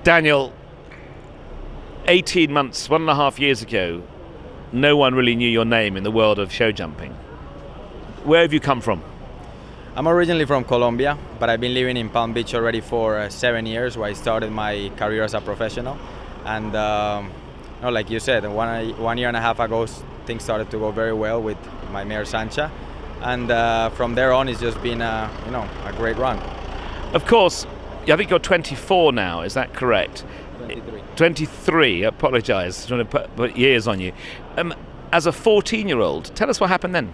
Daniel, 18 months, 1.5 years ago, no one really knew your name in the world of show jumping. Where have you come from? I'm originally from Colombia, but I've been living in Palm Beach already for 7 years, where I started my career as a professional. And like you said, 1 year and a half ago, things started to go very well with my mare Sancha, and from there on, it's just been a great run. Of course, I think you're 24 now. Is that correct? 23. 23. I apologise. I'm trying to put years on you. As a 14-year-old, tell us what happened then.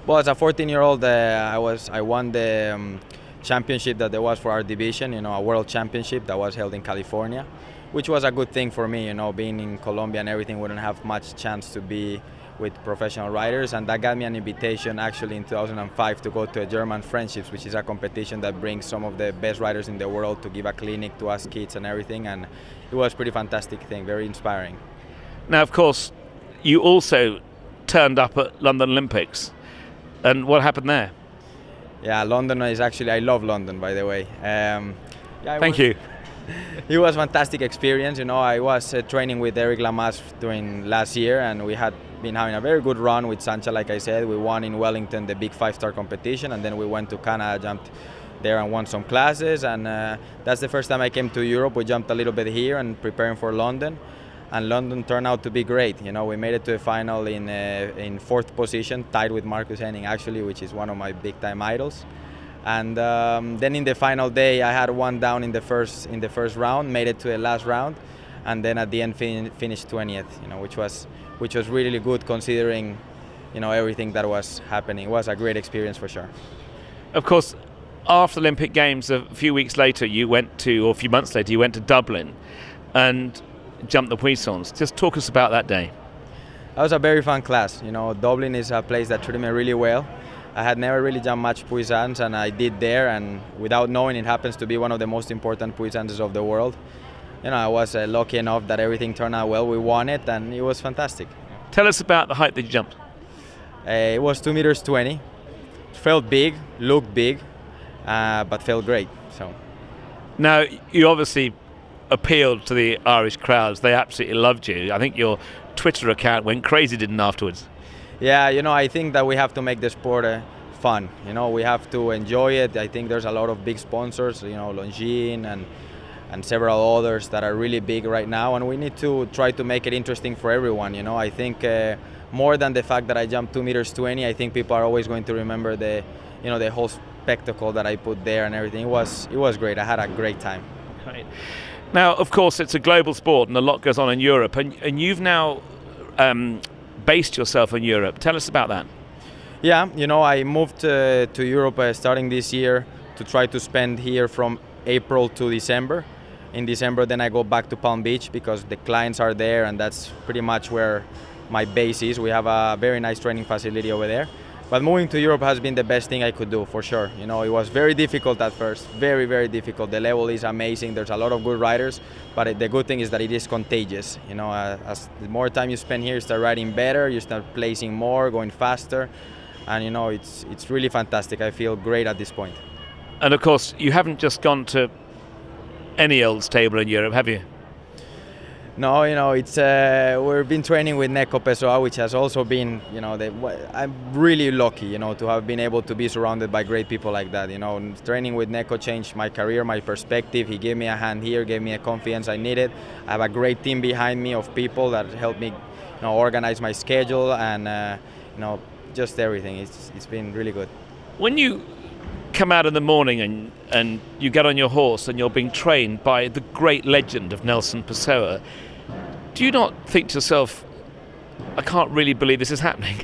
Well, as a 14-year-old, I won the championship that there was for our division. A world championship that was held in California, which was a good thing for me. Being in Colombia and everything, wouldn't have much chance to be with professional riders, and that got me an invitation actually in 2005 to go to a German Friendships, which is a competition that brings some of the best riders in the world to give a clinic to us kids and everything, and it was a pretty fantastic thing, very inspiring. Now, of course, you also turned up at London Olympics, and what happened there? Yeah, London is actually, I love London, by the way. Thank you. It was a fantastic experience. I was training with Eric Lamaze during last year, and we had been having a very good run with Sancha. Like I said, we won in Wellington the big 5-star competition, and then we went to Canada, jumped there and won some classes, and that's the first time I came to Europe. We jumped a little bit here and preparing for London, and London turned out to be great. We made it to the final in fourth position, tied with Marcus Henning actually, which is one of my big time idols. And then in the final day, I had one down in the first round, made it to the last round, and then at the end finished 20th. Which was really good considering, everything that was happening. It was a great experience for sure. Of course, after the Olympic Games, a few months later, you went to Dublin and jumped the Puissance. Just talk us about that day. That was a very fun class. Dublin is a place that treated me really well. I had never really jumped much puissance, and I did there, and without knowing, it happens to be one of the most important puissances of the world. I was lucky enough that everything turned out well. We won it, and it was fantastic. Tell us about the height that you jumped. It was 2.20 meters. It felt big, looked big, but felt great. So. Now, you obviously appealed to the Irish crowds. They absolutely loved you. I think your Twitter account went crazy, didn't afterwards? Yeah, I think that we have to make the sport fun. We have to enjoy it. I think there's a lot of big sponsors, Longines and several others that are really big right now, and we need to try to make it interesting for everyone. I think more than the fact that I jumped 2.20 meters, I think people are always going to remember the whole spectacle that I put there and everything. It was great. I had a great time. Great. Now, of course, it's a global sport, and a lot goes on in Europe, and you've now based yourself in Europe. Tell us about that. Yeah, I moved to Europe starting this year to try to spend here from April to December. In December, then I go back to Palm Beach because the clients are there, and that's pretty much where my base is. We have a very nice training facility over there. But moving to Europe has been the best thing I could do, for sure. It was very difficult at first, very, very difficult. The level is amazing. There's a lot of good riders, but the good thing is that it is contagious. As the more time you spend here, you start riding better, you start placing more, going faster, and it's really fantastic. I feel great at this point. And of course, you haven't just gone to any old stable in Europe, have you? No, it's we've been training with Neko Peso, which has also been, I'm really lucky, to have been able to be surrounded by great people like that. Training with Neko changed my career, my perspective. He gave me a hand here, gave me a confidence I needed. I have a great team behind me of people that help me, organize my schedule and, just everything. It's been really good. When you come out in the morning and you get on your horse and you're being trained by the great legend of Nelson Pessoa, do you not think to yourself, I can't really believe this is happening?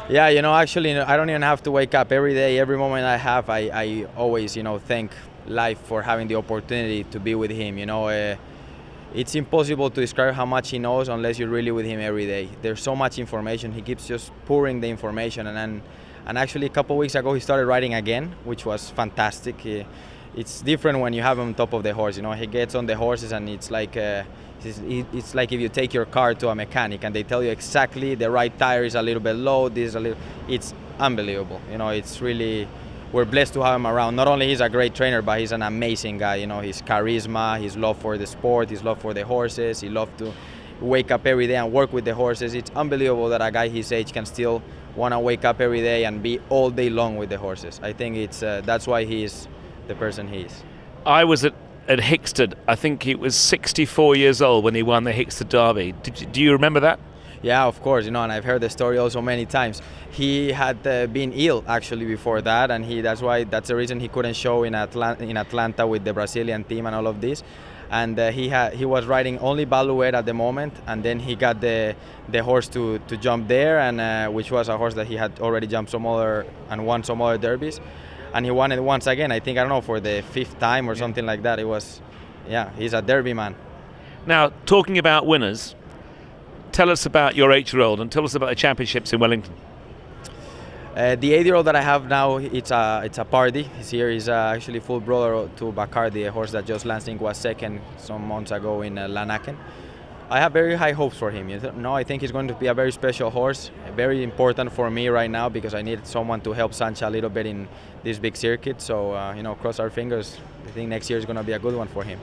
Yeah, actually, I don't even have to wake up every day. Every moment I have, I always, thank life for having the opportunity to be with him. It's impossible to describe how much he knows unless you're really with him every day. There's so much information. He keeps just pouring the information, and actually a couple of weeks ago he started riding again, which was fantastic. It's different when you have him on top of the horse. He gets on the horses, and it's like if you take your car to a mechanic and they tell you exactly the right tire is a little bit low, it's unbelievable. It's really we're blessed to have him around. Not only he's a great trainer, but he's an amazing guy. You know, his charisma, his love for the sport, his love for the horses. He loves to wake up every day and work with the horses. It's unbelievable that a guy his age can still want to wake up every day and be all day long with the horses. I think it's that's why he is the person he is. I was at Hickstead. I think he was 64 years old when he won the Hickstead Derby. Do you remember that? Yeah, of course, you know, and I've heard the story also many times. He had been ill actually before that, and that's the reason he couldn't show in Atlanta with the Brazilian team and all of this. And he was riding only Baluer at the moment, and then he got the horse to jump there, and which was a horse that he had already jumped won some other derbies, and he won it once again. I think, I don't know, for the 5th time or something like that. It was, yeah, he's a Derby man. Now, talking about winners, tell us about your 8-year-old and tell us about the championships in Wellington. The 8-year-old that I have now, it's a Pardy. He's here. He's actually full brother to Bacardi, a horse that Jos Lansing was second some months ago in Lanaken. I have very high hopes for him. You know, I think he's going to be a very special horse, very important for me right now because I need someone to help Sancha a little bit in this big circuit. So, you know, cross our fingers. I think next year is going to be a good one for him.